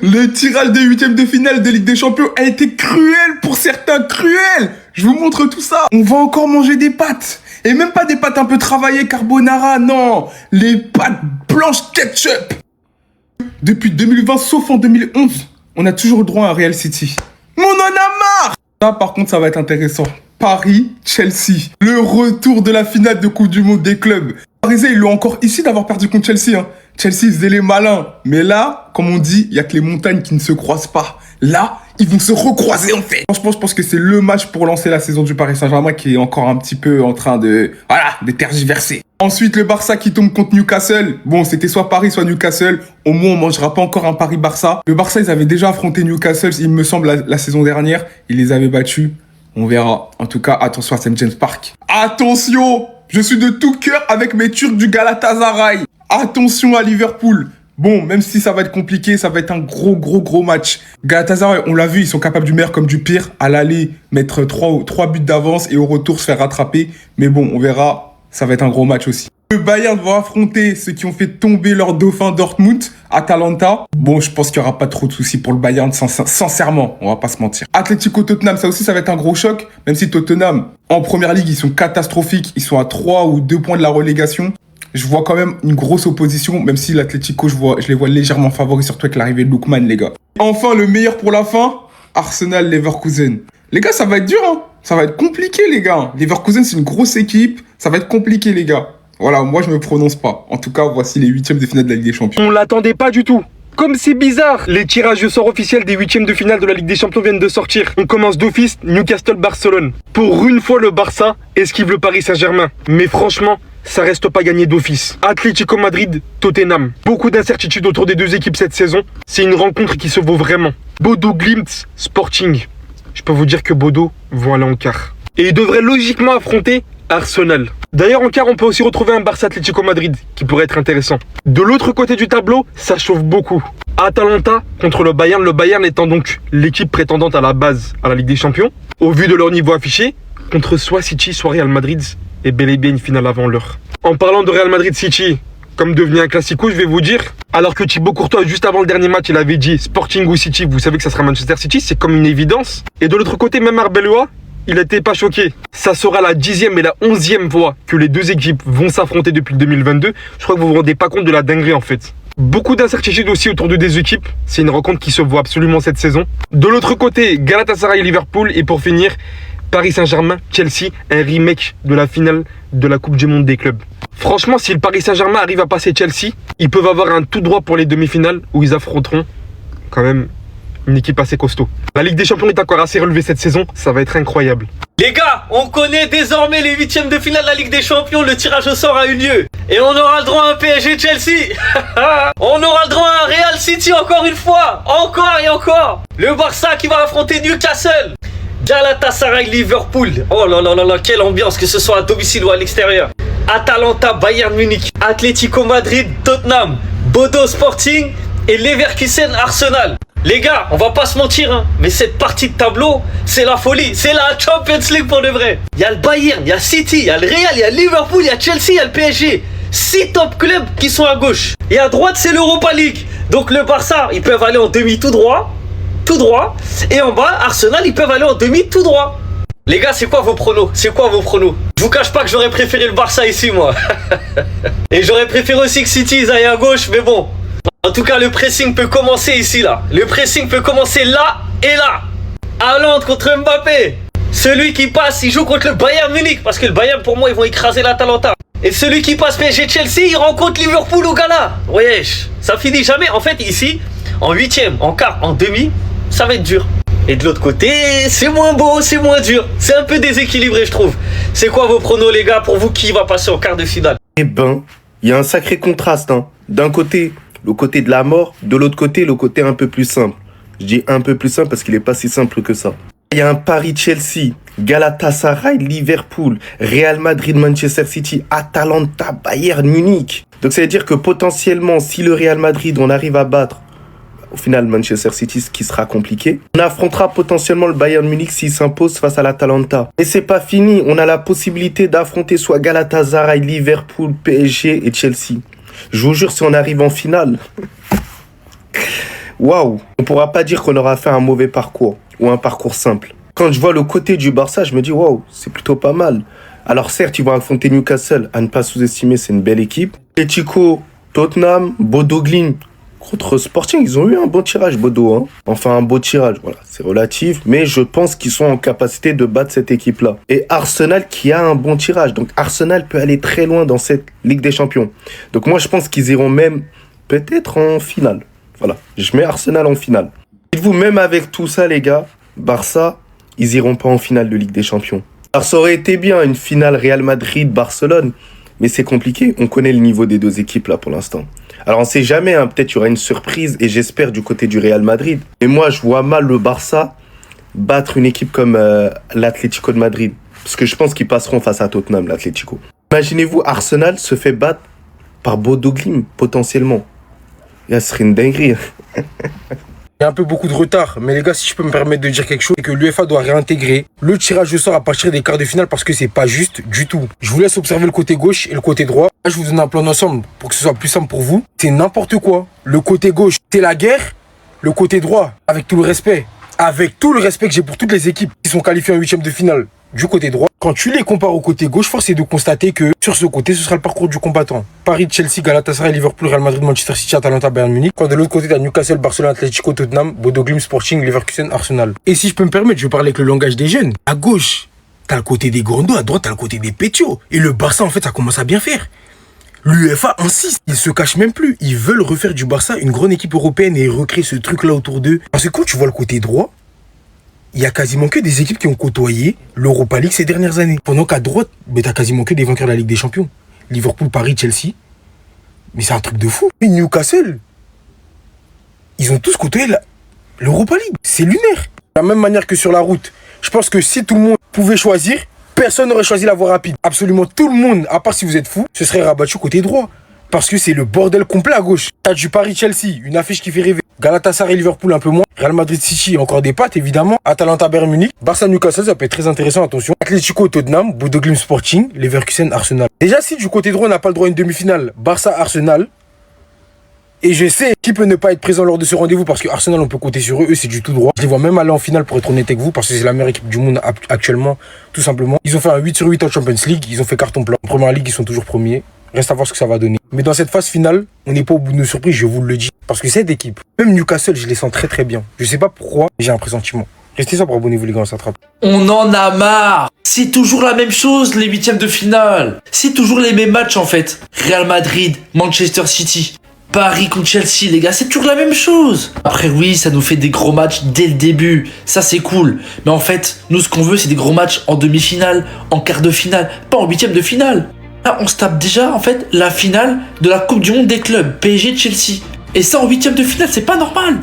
Le tirage des huitièmes de finale de Ligue des Champions a été cruel pour certains, cruel. Je vous montre tout ça. On va encore manger des pâtes. Et même pas des pâtes un peu travaillées carbonara, non. Les pâtes blanches ketchup. Depuis 2020, sauf en 2011, on a toujours le droit à Real City. Mais on en a marre. Là, par contre, ça va être intéressant. Paris-Chelsea. Le retour de la finale de Coupe du Monde des clubs. Les Parisiens, ils l'ont encore ici d'avoir perdu contre Chelsea. Hein. Chelsea, ils faisaient les malins. Mais là, comme on dit, il n'y a que les montagnes qui ne se croisent pas. Là, ils vont se recroiser en fait. Franchement, je pense que c'est le match pour lancer la saison du Paris Saint-Germain qui est encore un petit peu en train de tergiverser. Ensuite, le Barça qui tombe contre Newcastle. Bon, c'était soit Paris, soit Newcastle. Au moins, on mangera pas encore un Paris-Barça. Le Barça, ils avaient déjà affronté Newcastle, il me semble, la saison dernière. Ils les avaient battus. On verra. En tout cas, attention à St. James Park. Attention! Je suis de tout cœur avec mes Turcs du Galatasaray. Attention à Liverpool. Bon, même si ça va être compliqué, ça va être un gros match. Galatasaray, on l'a vu, ils sont capables du meilleur comme du pire. À l'aller, mettre 3 buts d'avance et au retour se faire rattraper. Mais bon, on verra. Ça va être un gros match aussi. Le Bayern va affronter ceux qui ont fait tomber leur dauphin Dortmund, Atalanta. Bon, je pense qu'il n'y aura pas trop de soucis pour le Bayern, sincèrement, on va pas se mentir. Atlético Tottenham, ça aussi, ça va être un gros choc. Même si Tottenham, en première ligue, ils sont catastrophiques. Ils sont à 3 ou 2 points de la relégation. Je vois quand même une grosse opposition, même si l'Atlético, je les vois légèrement favoris, surtout avec l'arrivée de Lookman, les gars. Enfin, le meilleur pour la fin, Arsenal-Leverkusen. Les gars, ça va être dur, hein. Ça va être compliqué, les gars. Leverkusen, c'est une grosse équipe. Ça va être compliqué, les gars. Voilà, moi, je me prononce pas. En tout cas, voici les huitièmes de finale de la Ligue des Champions. On l'attendait pas du tout. Comme c'est bizarre. Les tirages au sort officiels des huitièmes de finale de la Ligue des Champions viennent de sortir. On commence d'office Newcastle-Barcelone. Pour une fois, le Barça esquive le Paris Saint-Germain. Mais franchement, ça reste pas gagné d'office. Atlético Madrid, Tottenham. Beaucoup d'incertitudes autour des deux équipes cette saison. C'est une rencontre qui se vaut vraiment. Bodo Glimt, Sporting. Je peux vous dire que Bodo vont aller en quart. Et ils devraient logiquement affronter Arsenal. D'ailleurs, en quart, on peut aussi retrouver un Barça Atlético Madrid qui pourrait être intéressant. De l'autre côté du tableau, ça chauffe beaucoup. Atalanta contre le Bayern étant donc l'équipe prétendante à la base à la Ligue des Champions. Au vu de leur niveau affiché, contre soit City, soit Real Madrid, et bel et bien une finale avant l'heure. En parlant de Real Madrid-City, comme devenu un classico, je vais vous dire, alors que Thibaut Courtois, juste avant le dernier match, il avait dit Sporting ou City, vous savez que ça sera Manchester City, c'est comme une évidence. Et de l'autre côté, même Arbeloa, il n'était pas choqué. Ça sera la 10e et la 11e fois que les deux équipes vont s'affronter depuis 2022. Je crois que vous vous rendez pas compte de la dinguerie en fait. Beaucoup d'incertitudes aussi autour de deux équipes. C'est une rencontre qui se voit absolument cette saison. De l'autre côté, Galatasaray et Liverpool. Et pour finir, Paris Saint-Germain, Chelsea, un remake de la finale de la Coupe du Monde des clubs. Franchement, si le Paris Saint-Germain arrive à passer Chelsea, ils peuvent avoir un tout droit pour les demi-finales où ils affronteront quand même une équipe assez costaud. La Ligue des Champions est encore assez relevée cette saison, ça va être incroyable. Les gars, on connaît désormais les huitièmes de finale de la Ligue des Champions, le tirage au sort a eu lieu. Et on aura le droit à un PSG Chelsea. On aura le droit à un Real City encore une fois. Encore et encore. Le Barça qui va affronter Newcastle. Galatasaray Liverpool. Oh là là là là, quelle ambiance, que ce soit à domicile ou à l'extérieur. Atalanta Bayern Munich. Atlético Madrid Tottenham. Bodo Sporting et Leverkusen Arsenal. Les gars, on va pas se mentir, hein, mais cette partie de tableau, c'est la folie. C'est la Champions League pour de vrai. Il y a le Bayern, il y a City, il y a le Real, il y a Liverpool, il y a Chelsea, il y a le PSG. 6 top clubs qui sont à gauche. Et à droite, c'est l'Europa League. Donc le Barça, ils peuvent aller en demi tout droit. Tout droit. Et en bas, Arsenal, ils peuvent aller en demi tout droit. Les gars, c'est quoi vos pronos? C'est quoi vos pronos? Je vous cache pas que j'aurais préféré le Barça ici, moi. Et j'aurais préféré aussi que City, ils aillent à gauche, mais bon. En tout cas, le pressing peut commencer ici, là. Le pressing peut commencer là et là. Haaland contre Mbappé. Celui qui passe, il joue contre le Bayern Munich. Parce que le Bayern, pour moi, ils vont écraser l'Atalanta. Et celui qui passe PSG Chelsea, il rencontre Liverpool au gala. Wesh, ça finit jamais. En fait, ici, en huitième, en quart, en demi, ça va être dur. Et de l'autre côté, c'est moins beau, c'est moins dur. C'est un peu déséquilibré, je trouve. C'est quoi vos pronos, les gars, pour vous, qui va passer en quart de finale? Eh ben, il y a un sacré contraste, hein. D'un côté, le côté de la mort, de l'autre côté, le côté un peu plus simple. Je dis un peu plus simple parce qu'il n'est pas si simple que ça. Il y a un Paris-Chelsea, Galatasaray-Liverpool, Real Madrid-Manchester City, Atalanta-Bayern Munich. Donc ça veut dire que potentiellement, si le Real Madrid, on arrive à battre, au final Manchester City, ce qui sera compliqué, on affrontera potentiellement le Bayern Munich s'il s'impose face à l'Atalanta. Et c'est pas fini, on a la possibilité d'affronter soit Galatasaray, Liverpool, PSG et Chelsea. Je vous jure, si on arrive en finale, waouh, on pourra pas dire qu'on aura fait un mauvais parcours ou un parcours simple. Quand je vois le côté du Barça, je me dis waouh, c'est plutôt pas mal. Alors certes, ils vont affronter Newcastle, à ne pas sous-estimer, c'est une belle équipe. Atletico, Tottenham, Bodo Glimt contre Sporting, ils ont eu un bon tirage, Bodo. Hein. Enfin, un beau tirage, voilà, c'est relatif. Mais je pense qu'ils sont en capacité de battre cette équipe-là. Et Arsenal qui a un bon tirage. Donc Arsenal peut aller très loin dans cette Ligue des Champions. Donc moi, je pense qu'ils iront même peut-être en finale. Voilà, je mets Arsenal en finale. Dites-vous, même avec tout ça, les gars, Barça, ils iront pas en finale de Ligue des Champions. Alors ça aurait été bien, une finale Real Madrid-Barcelone. Mais c'est compliqué, on connaît le niveau des deux équipes là pour l'instant. Alors on sait jamais, hein, peut-être il y aura une surprise et j'espère du côté du Real Madrid. Mais moi je vois mal le Barça battre une équipe comme l'Atlético de Madrid. Parce que je pense qu'ils passeront face à Tottenham, l'Atlético. Imaginez-vous, Arsenal se fait battre par Bodo Glimt, potentiellement. Et ça serait une dinguerie. Il y a un peu beaucoup de retard, mais les gars, si je peux me permettre de dire quelque chose, c'est que l'UEFA doit réintégrer le tirage au sort à partir des quarts de finale parce que c'est pas juste du tout. Je vous laisse observer le côté gauche et le côté droit. Là, je vous donne un plan d'ensemble pour que ce soit plus simple pour vous. C'est n'importe quoi. Le côté gauche, c'est la guerre. Le côté droit, avec tout le respect que j'ai pour toutes les équipes qui sont qualifiées en huitième de finale du côté droit, quand tu les compares au côté gauche, force est de constater que sur ce côté, ce sera le parcours du combattant. Paris, Chelsea, Galatasaray, Liverpool, Real Madrid, Manchester City, Atalanta, Bayern Munich. Quand de l'autre côté, t'as Newcastle, Barcelone, Atletico, Tottenham, Bodo Glimt, Sporting, Leverkusen, Arsenal. Et si je peux me permettre, je vais parler avec le langage des jeunes. À gauche, t'as le côté des grandos, à droite, t'as le côté des pétios. Et le Barça, en fait, ça commence à bien faire. L'UEFA insiste, ils se cachent même plus. Ils veulent refaire du Barça une grande équipe européenne et recréer ce truc-là autour d'eux. Parce que quand tu vois le côté droit, il y a quasiment que des équipes qui ont côtoyé l'Europa League ces dernières années. Pendant qu'à droite, t'as quasiment que des vainqueurs de la Ligue des Champions. Liverpool, Paris, Chelsea. Mais c'est un truc de fou. Et Newcastle, ils ont tous côtoyé l'Europa League. C'est lunaire. De la même manière que sur la route, je pense que si tout le monde pouvait choisir, personne n'aurait choisi la voie rapide. Absolument tout le monde, à part si vous êtes fou, se serait rabattu côté droit. Parce que c'est le bordel complet à gauche. T'as du Paris-Chelsea, une affiche qui fait rêver. Galatasaray-Liverpool un peu moins. Real Madrid-City, encore des pattes évidemment. Atalanta-Bayern Munich. Barça-Newcastle, ça peut être très intéressant, attention. Atletico-Tottenham, Bodo Glimt Sporting, Leverkusen-Arsenal. Déjà, si du côté droit on n'a pas le droit à une demi-finale, Barça-Arsenal. Et je sais qui peut ne pas être présent lors de ce rendez-vous parce que Arsenal, on peut compter sur eux. Eux, c'est du tout droit. Je les vois même aller en finale pour être honnête avec vous parce que c'est la meilleure équipe du monde actuellement, tout simplement. Ils ont fait un 8/8 en Champions League. Ils ont fait carton plein. En Première Ligue, ils sont toujours premiers. Reste à voir ce que ça va donner. Mais dans cette phase finale, on n'est pas au bout de nos surprises, je vous le dis. Parce que cette équipe, même Newcastle, je les sens très très bien. Je sais pas pourquoi, mais j'ai un pressentiment. Restez sobre, abonnez-vous les gars, on s'attrape. On en a marre. C'est toujours la même chose, les huitièmes de finale. C'est toujours les mêmes matchs en fait. Real Madrid, Manchester City, Paris contre Chelsea, les gars, c'est toujours la même chose. Après oui, ça nous fait des gros matchs dès le début. Ça c'est cool. Mais en fait, nous ce qu'on veut, c'est des gros matchs en demi-finale, en quart de finale, pas en huitième de finale. Là, on se tape déjà en fait la finale de la Coupe du Monde des clubs, PSG-Chelsea. Et ça en huitième de finale, c'est pas normal.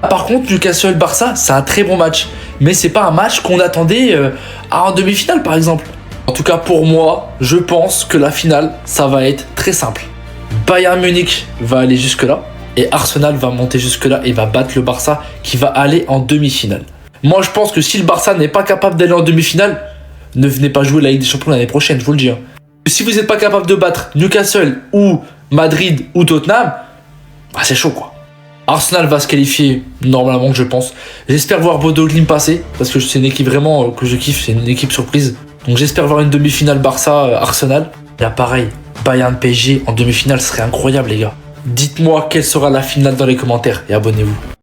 Par contre, Newcastle-Barça, c'est un très bon match. Mais c'est pas un match qu'on attendait en demi-finale par exemple. En tout cas pour moi, je pense que la finale, ça va être très simple. Bayern Munich va aller jusque là. Et Arsenal va monter jusque là et va battre le Barça qui va aller en demi-finale. Moi je pense que si le Barça n'est pas capable d'aller en demi-finale, ne venez pas jouer la Ligue des Champions l'année prochaine, je vous le dis. Si vous n'êtes pas capable de battre Newcastle ou Madrid ou Tottenham, c'est chaud quoi. Arsenal va se qualifier normalement, je pense. J'espère voir Bodo Glimt passer parce que c'est une équipe vraiment que je kiffe, c'est une équipe surprise. Donc j'espère voir une demi-finale Barça-Arsenal. Là pareil, Bayern PSG en demi-finale serait incroyable les gars. Dites-moi quelle sera la finale dans les commentaires et abonnez-vous.